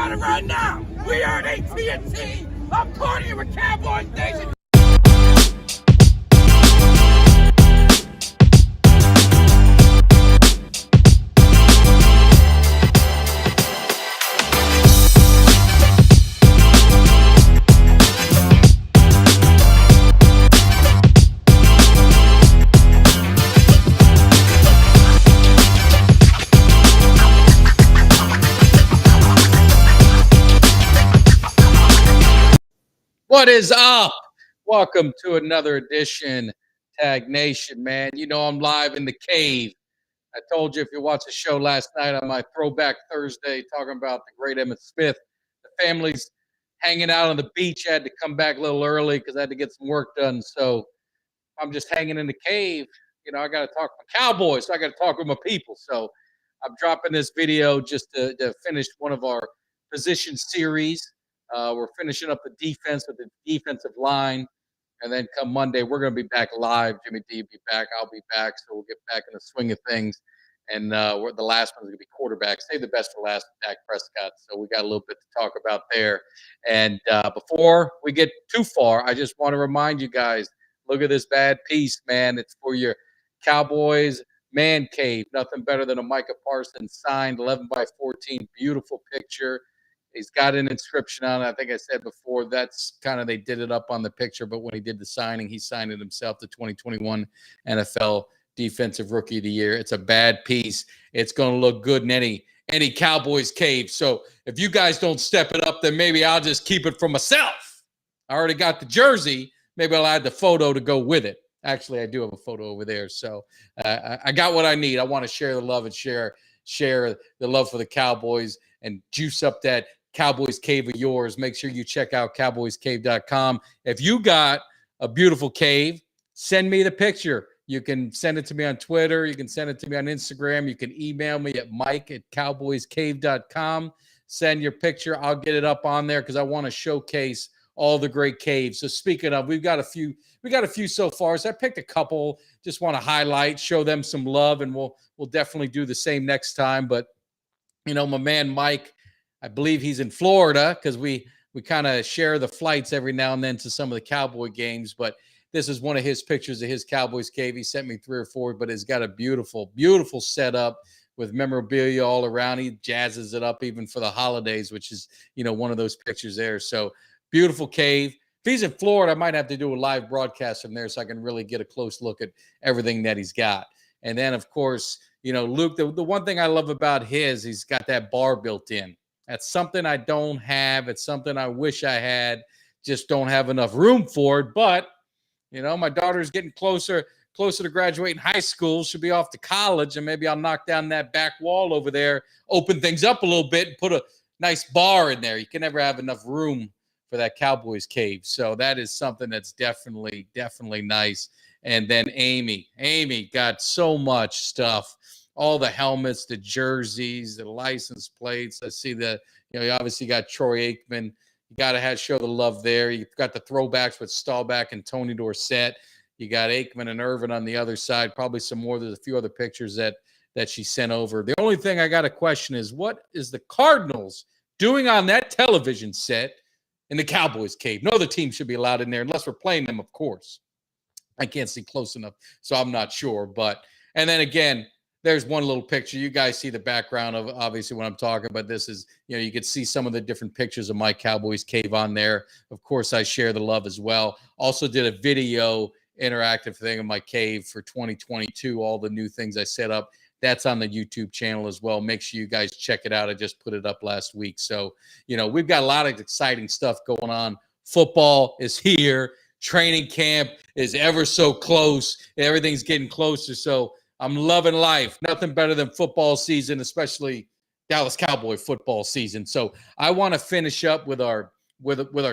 about it right now. We are at AT&T. I'm partying with Cowboys Nation. What is up? Welcome to another edition, Tag Nation, man. You know I'm live in the cave. I told you if you watched the show last night on my Throwback Thursday talking about the great Emmitt Smith, the family's hanging out on the beach. I had to come back a little early because I had to get some work done. So I'm just hanging in the cave. You know, I got to talk to my Cowboys, so I got to talk with my people. So I'm dropping this video just to finish one of our position series. We're finishing up the defense with the defensive line. And then come Monday, we're going to be back live. Jimmy D will be back. I'll be back. So we'll get back in the swing of things. And the last one's going to be quarterback. Save the best for last, Dak Prescott. So we got a little bit to talk about there. And before we get too far, I just want to remind you guys, look at this bad piece, man. It's for your Cowboys man cave. Nothing better than a Micah Parsons signed 11 by 14. Beautiful picture. He's got an inscription on it. I think I said before, that's kind of, they did it up on the picture, but when he did the signing, he signed it himself, the 2021 NFL Defensive Rookie of the Year. It's a bad piece. It's going to look good in any Cowboys cave. So if you guys don't step it up, then maybe I'll just keep it for myself. I already got the jersey. Maybe I'll add the photo to go with it. Actually, I do have a photo over there. So I got what I need. I want to share the love and share the love for the Cowboys and juice up that Cowboys cave of yours. Make sure you check out cowboyscave.com. If you got a beautiful cave, send me the picture. You can send it to me on Twitter. You can send it to me on Instagram. You can email me at mike@cowboyscave.com. Send your picture. I'll get it up on there because I want to showcase all the great caves. So speaking of, we got a few so far. So I picked a couple. Just want to highlight, show them some love, and we'll definitely do the same next time. But you know, my man Mike, I believe he's in Florida because we kind of share the flights every now and then to some of the Cowboy games. But this is one of his pictures of his Cowboys cave. He sent me 3 or 4, but it's got a beautiful, beautiful setup with memorabilia all around. He jazzes it up even for the holidays, which is, you know, one of those pictures there. So beautiful cave. If he's in Florida, I might have to do a live broadcast from there so I can really get a close look at everything that he's got. And then, of course, you know, Luke, the one thing I love about he's got that bar built in. That's something I don't have. It's something I wish I had. Just don't have enough room for it. But, you know, my daughter's getting closer to graduating high school. She'll be off to college, and maybe I'll knock down that back wall over there, open things up a little bit, and put a nice bar in there. You can never have enough room for that Cowboys cave. So that is something that's definitely nice. And then Amy got so much stuff. All the helmets, the jerseys, the license plates. I see you obviously got Troy Aikman. You got to show the love there. You've got the throwbacks with Staubach and Tony Dorsett. You got Aikman and Irvin on the other side. Probably some more. There's a few other pictures that she sent over. The only thing I got a question is, what is the Cardinals doing on that television set in the Cowboys cave? No other team should be allowed in there unless we're playing them, of course. I can't see close enough, so I'm not sure. And then again, there's one little picture. You guys see the background of obviously what I'm talking about. This is, you know, you could see some of the different pictures of my Cowboys cave on there. Of course, I share the love as well. Also did a video interactive thing in my cave for 2022. All the new things I set up. That's on the YouTube channel as well. Make sure you guys check it out. I just put it up last week. So, you know, we've got a lot of exciting stuff going on. Football is here. Training camp is ever so close. Everything's getting closer. So I'm loving life. Nothing better than football season, especially Dallas Cowboy football season. So I want to finish up with our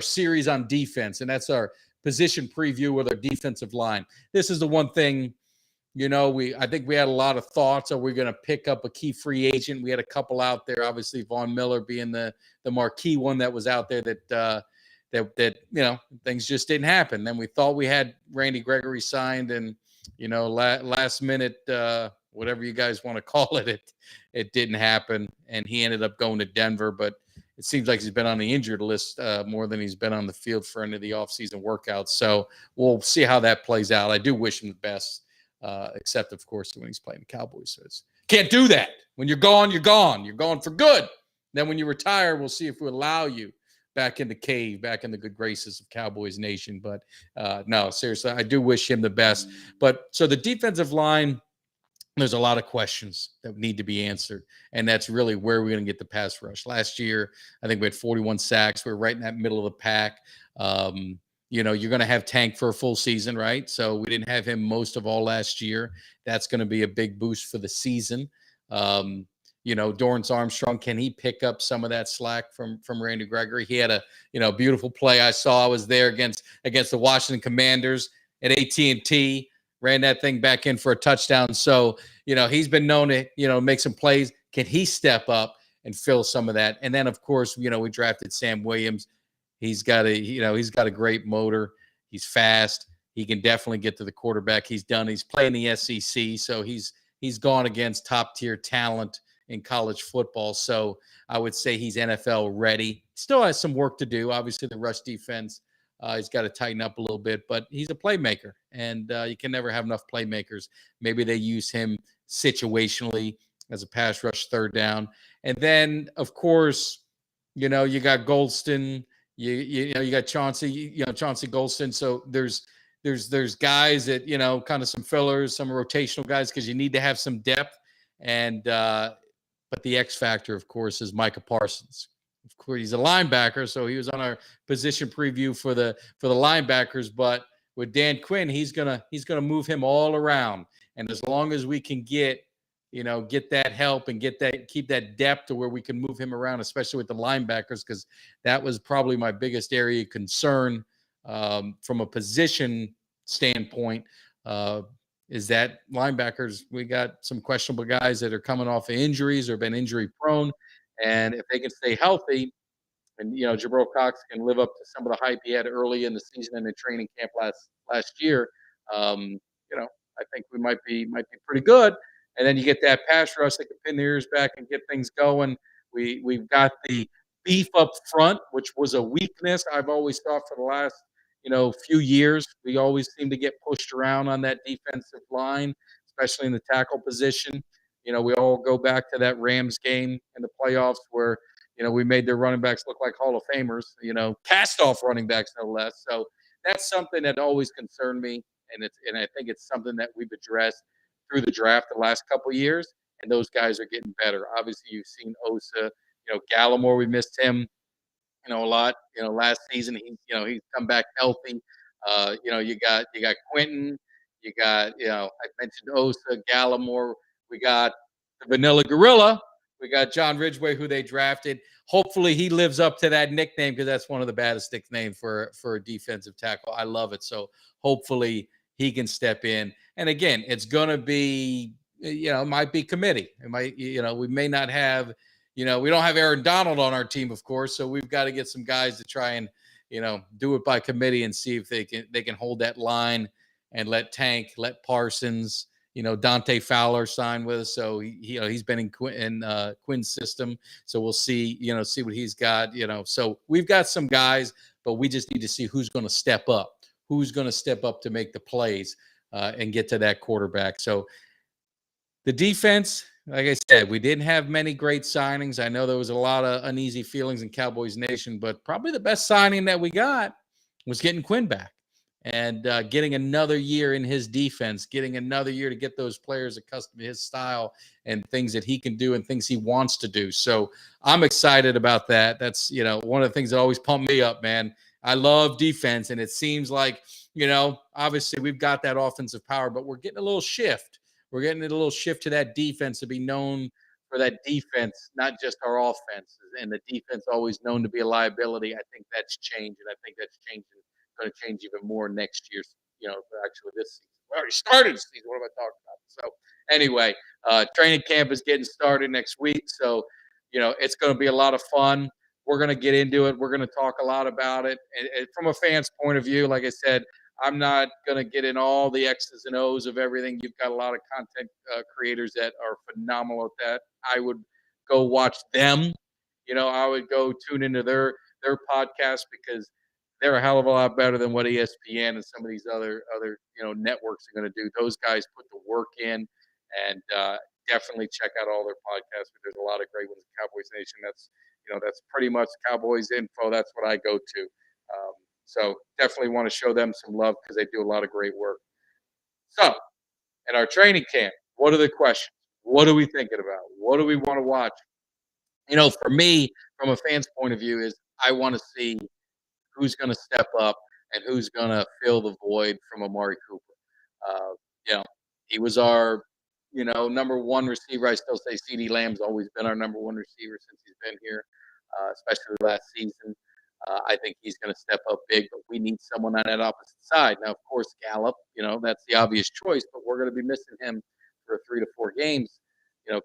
series on defense, and that's our position preview with our defensive line. This is the one thing, you know, I think we had a lot of thoughts. Are we going to pick up a key free agent? We had a couple out there, obviously Von Miller being the marquee one that was out there that you know, things just didn't happen. Then we thought we had Randy Gregory signed, and you know, last minute, whatever you guys want to call it, it didn't happen, and he ended up going to Denver. But it seems like he's been on the injured list more than he's been on the field for any of the offseason workouts. So we'll see how that plays out. I do wish him the best, except, of course, when he's playing the Cowboys. So can't do that. When you're gone, you're gone. You're gone for good. Then when you retire, we'll see if we allow you back in the cave, back in the good graces of Cowboys Nation. But no, seriously, I do wish him the best. But so the defensive line, there's a lot of questions that need to be answered. And that's really where we're going to get the pass rush. Last year, I think we had 41 sacks. We're right in that middle of the pack. You're going to have Tank for a full season, right? So we didn't have him most of all last year. That's going to be a big boost for the season. Dorrance Armstrong, can he pick up some of that slack from Randy Gregory? He had a beautiful play I saw. I was there against the Washington Commanders at AT&T. Ran that thing back in for a touchdown. So, he's been known to, make some plays. Can he step up and fill some of that? And then, of course, we drafted Sam Williams. He's got a great motor. He's fast. He can definitely get to the quarterback. He's playing the SEC. So he's gone against top tier talent in college football. So I would say he's NFL ready. Still has some work to do. Obviously, the rush defense, he's got to tighten up a little bit, but he's a playmaker, and you can never have enough playmakers. Maybe they use him situationally as a pass rush third down. And then, of course, you got Golston, you got Chauncey, Chauncey Golston. So there's guys that, kind of some fillers, some rotational guys, because you need to have some depth. And but the X factor, of course, is Micah Parsons. Of course, he's a linebacker, so he was on our position preview for the linebackers. But with Dan Quinn, he's gonna move him all around. And as long as we can get that help and keep that depth to where we can move him around, especially with the linebackers, because that was probably my biggest area of concern from a position standpoint. Is that linebackers, we got some questionable guys that are coming off of injuries or been injury prone. And if they can stay healthy and, Jabril Cox can live up to some of the hype he had early in the season and in training camp last year, I think we might be pretty good. And then you get that pass rush that can pin the ears back and get things going. We've got the beef up front, which was a weakness I've always thought for the last few years. We always seem to get pushed around on that defensive line, especially in the tackle position. We all go back to that Rams game in the playoffs where, we made their running backs look like Hall of Famers, cast-off running backs no less. So that's something that always concerned me, and I think it's something that we've addressed through the draft the last couple of years, and those guys are getting better. Obviously, you've seen Osa, Gallimore, we missed him, a lot. Last season he's come back healthy. You got Quentin, you got I mentioned Osa, Gallimore. We got the Vanilla Gorilla. We got John Ridgway, who they drafted. Hopefully he lives up to that nickname, because that's one of the baddest nicknames for a defensive tackle. I love it. So hopefully he can step in. And again, it's going to be, it might be committee. It might, we may not have, we don't have Aaron Donald on our team, of course. So we've got to get some guys to try and, do it by committee and see if they can hold that line and let Parsons, Dante Fowler signed with us. So he's been in Quinn's system. So we'll see, see what he's got, so we've got some guys, but we just need to see who's going to step up to make the plays and get to that quarterback. So the defense, like I said, we didn't have many great signings. I know there was a lot of uneasy feelings in Cowboys Nation, but probably the best signing that we got was getting Quinn back and getting another year in his defense, getting another year to get those players accustomed to his style and things that he can do and things he wants to do. So I'm excited about that. That's, one of the things that always pump me up, man. I love defense, and it seems like, obviously we've got that offensive power, but we're getting a little shift. We're getting a little shift to that defense to be known for that defense, not just our offense. And the defense always known to be a liability. I think that's changed, and I think that's changing. Going to change even more next year, actually this season. We already started the season. What am I talking about? So anyway, training camp is getting started next week. So, it's going to be a lot of fun. We're going to get into it. We're going to talk a lot about it. And from a fan's point of view, like I said, I'm not going to get in all the X's and O's of everything. You've got a lot of content creators that are phenomenal at that. I would go watch them I would go tune into their podcast because they're a hell of a lot better than what ESPN and some of these other networks are going to do. Those guys put the work in, and definitely check out all their podcasts. There's a lot of great ones. Cowboys Nation. That's pretty much Cowboys info. That's what I go to. So definitely want to show them some love because they do a lot of great work. So, at our training camp, what are the questions? What are we thinking about? What do we want to watch? For me, from a fan's point of view, is I want to see who's going to step up and who's going to fill the void from Amari Cooper. Uh, you know, he was our, number one receiver. I still say CeeDee Lamb's always been our number one receiver since he's been here, especially last season. I think he's going to step up big, but we need someone on that opposite side. Now, of course, Gallup, that's the obvious choice, but we're going to be missing him for 3 to 4 games,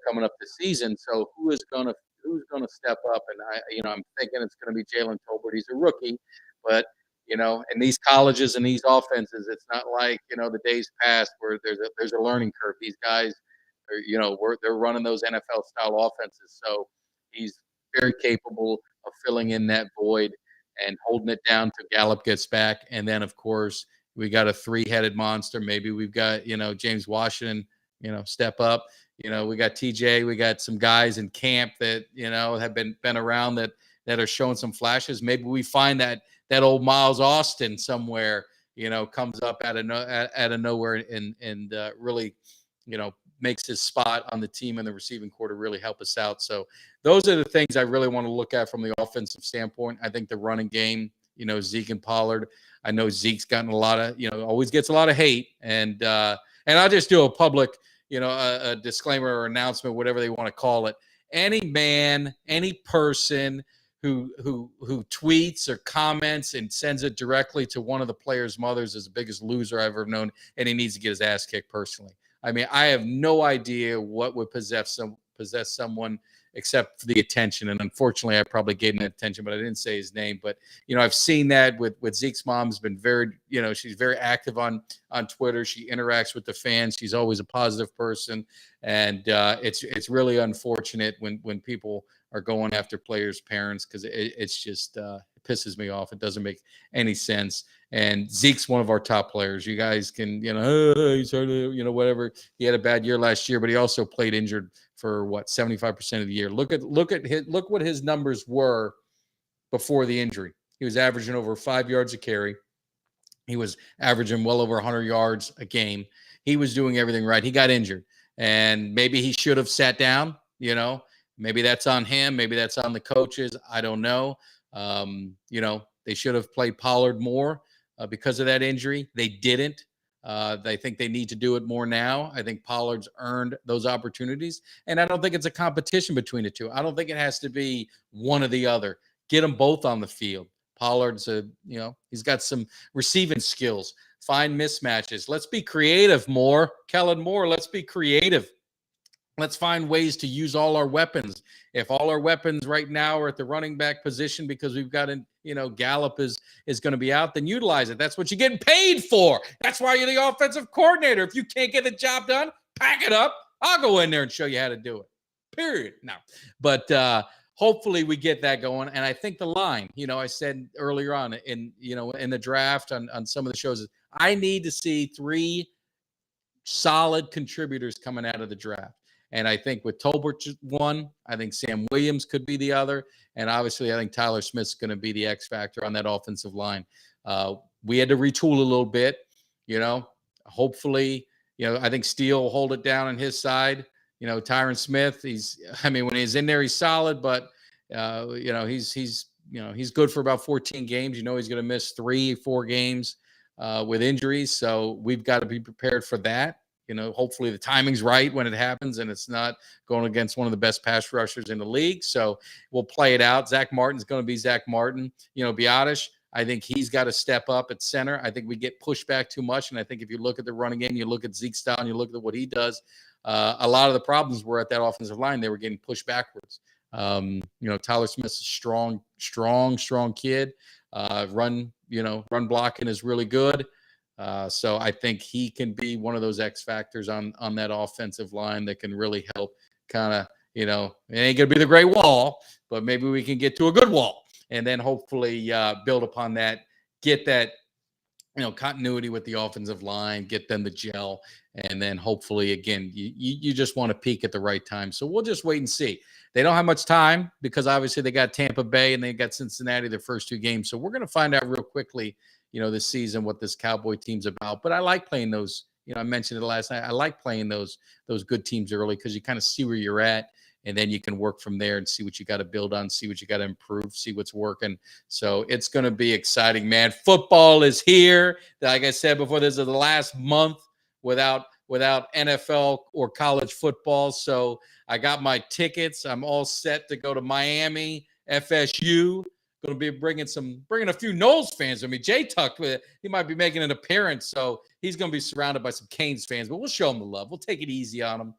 coming up this season. So who's going to step up? And I'm thinking it's going to be Jalen Tolbert. He's a rookie, but in these colleges and these offenses, it's not like the days past where there's a learning curve. These guys they're running those NFL style offenses, so he's very capable of filling in that void and holding it down till Gallup gets back. And then, of course, we got a 3-headed monster. Maybe we've got, James Washington, step up. We got TJ. We got some guys in camp that, have been around that are showing some flashes. Maybe we find that old Miles Austin somewhere, comes up out of nowhere and really, makes his spot on the team and the receiving corps to really help us out. So those are the things I really want to look at from the offensive standpoint. I think the running game, Zeke and Pollard. I know Zeke's gotten a lot of, always gets a lot of hate. And I'll just do a public, a disclaimer or announcement, whatever they want to call it. Any man, any person who tweets or comments and sends it directly to one of the players' mothers is the biggest loser I've ever known, and he needs to get his ass kicked personally. I mean, I have no idea what would possess someone except for the attention. And unfortunately, I probably gave him that attention, but I didn't say his name. But, I've seen that with Zeke's mom's been very, she's very active on Twitter. She interacts with the fans. She's always a positive person. And it's really unfortunate when people are going after players' parents because it's just it pisses me off. It doesn't make any sense. And Zeke's one of our top players. You guys can, he's whatever. He had a bad year last year, but he also played injured for 75% of the year. Look what his numbers were before the injury. He was averaging over 5 yards a carry. He was averaging well over 100 yards a game. He was doing everything right. He got injured, and maybe he should have sat down. Maybe that's on him. Maybe that's on the coaches. I don't know. They should have played Pollard more. Because of that injury. They didn't. They think they need to do it more now. I think Pollard's earned those opportunities, and I don't think it's a competition between the two. I don't think it has to be one or the other. Get them both on the field. Pollard's he's got some receiving skills. Find mismatches. Let's be creative more. Kellen Moore, let's be creative. Let's find ways to use all our weapons. If all our weapons right now are at the running back position because we've got Gallup is going to be out, then utilize it. That's what you're getting paid for. That's why you're the offensive coordinator. If you can't get the job done, pack it up. I'll go in there and show you how to do it. Period. No. But hopefully we get that going. And I think the line, I said earlier on in the draft on some of the shows, I need to see 3 solid contributors coming out of the draft. And I think with Tolbert one, I think Sam Williams could be the other. And obviously, I think Tyler Smith's going to be the X factor on that offensive line. We had to retool a little bit, Hopefully, I think Steele will hold it down on his side. Tyron Smith, when he's in there, he's solid, but, he's good for about 14 games. He's going to miss 3-4 games with injuries. So we've got to be prepared for that. Hopefully the timing's right when it happens and it's not going against one of the best pass rushers in the league. So we'll play it out. Zach Martin's going to be Zach Martin. Biotish, I think he's got to step up at center. I think we get pushed back too much. And I think if you look at the running game, you look at Zeke's style and you look at what he does, a lot of the problems were at that offensive line. They were getting pushed backwards. Tyler Smith's a strong kid. Run blocking is really good. So I think he can be one of those X factors on that offensive line that can really help kind of, it ain't going to be the great wall, but maybe we can get to a good wall and then hopefully build upon that, get that, continuity with the offensive line, get them to gel. And then hopefully, again, you just want to peak at the right time. So we'll just wait and see. They don't have much time because obviously they got Tampa Bay and they got Cincinnati their first 2 games. So we're going to find out real quickly, this season what this Cowboy team's about. But I like playing those. I mentioned it last night. I like playing those good teams early because you kind of see where you're at. And then you can work from there and see what you got to build on, see what you got to improve, see what's working. So it's going to be exciting, man. Football is here. Like I said before, this is the last month without NFL or college football. So I got my tickets. I'm all set to go to Miami, FSU. Going to be bringing a few Knowles fans with me. Jay Tuck, he might be making an appearance. So he's going to be surrounded by some Canes fans, but we'll show him the love. We'll take it easy on him.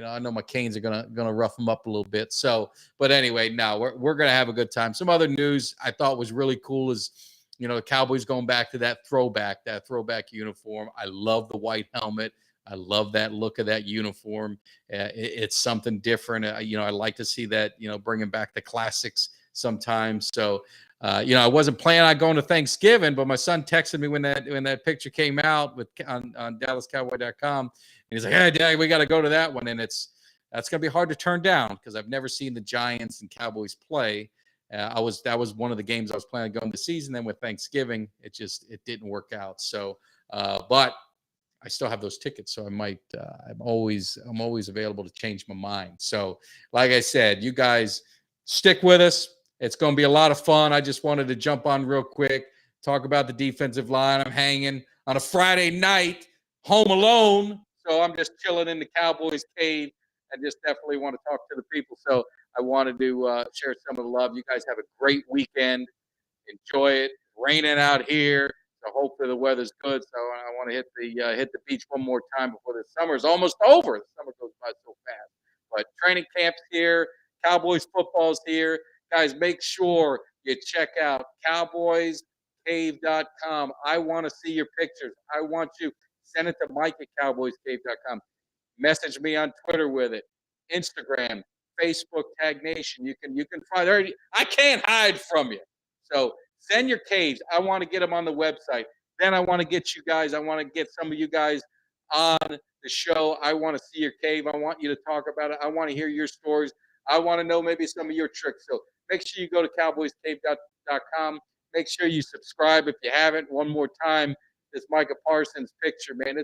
I know my Canes are gonna rough them up a little bit. So, but anyway, no, we're gonna have a good time. Some other news I thought was really cool is, the Cowboys going back to that throwback uniform. I love the white helmet. I love that look of that uniform. It's something different. I like to see that. Bringing back the classics sometimes. So, I wasn't planning on going to Thanksgiving, but my son texted me when that picture came out on DallasCowboy.com. And he's like, "Hey, Dad, we got to go to that one." And that's going to be hard to turn down because I've never seen the Giants and Cowboys play. That was one of the games I was planning on going this season. Then with Thanksgiving, it didn't work out. So, but I still have those tickets. So I might, I'm always available to change my mind. So like I said, you guys stick with us. It's going to be a lot of fun. I just wanted to jump on real quick, talk about the defensive line. I'm hanging on a Friday night, home alone. So I'm just chilling in the Cowboys cave and just definitely want to talk to the people. So I wanted to share some of the love. You guys have a great weekend. Enjoy it. Raining out here. So hopefully the weather's good. So I want to hit the beach one more time before the summer is almost over. The summer goes by so fast. But training camp's here. Cowboys football's here. Guys, make sure you check out cowboyscave.com. I want to see your pictures. I want you. Send it to Mike at cowboyscave.com. Message me on Twitter with it. Instagram, Facebook, Tag Nation. You can find it. I can't hide from you. So send your caves. I want to get them on the website. Then I want to get you guys. I want to get some of you guys on the show. I want to see your cave. I want you to talk about it. I want to hear your stories. I want to know maybe some of your tricks. So make sure you go to cowboyscave.com. Make sure you subscribe if you haven't. One more time. This Micah Parsons picture, man.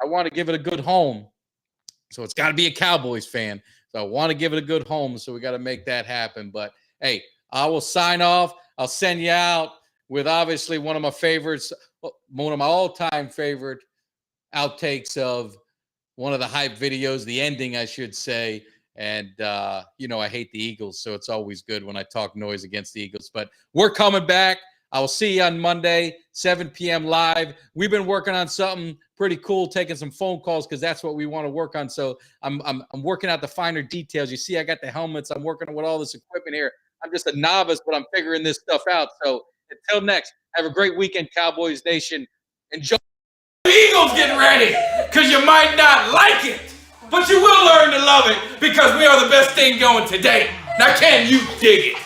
I want to give it a good home. So it's got to be a Cowboys fan. So I want to give it a good home. So we got to make that happen. But, hey, I will sign off. I'll send you out with obviously one of my favorites, one of my all-time favorite outtakes of one of the hype videos, the ending, I should say. And, I hate the Eagles, so it's always good when I talk noise against the Eagles. But we're coming back. I will see you on Monday, 7 p.m. live. We've been working on something pretty cool, taking some phone calls because that's what we want to work on. So I'm working out the finer details. You see, I got the helmets. I'm working with all this equipment here. I'm just a novice, but I'm figuring this stuff out. So until next, have a great weekend, Cowboys Nation. Enjoy. The Eagles getting ready because you might not like it, but you will learn to love it because we are the best thing going today. Now, can you dig it?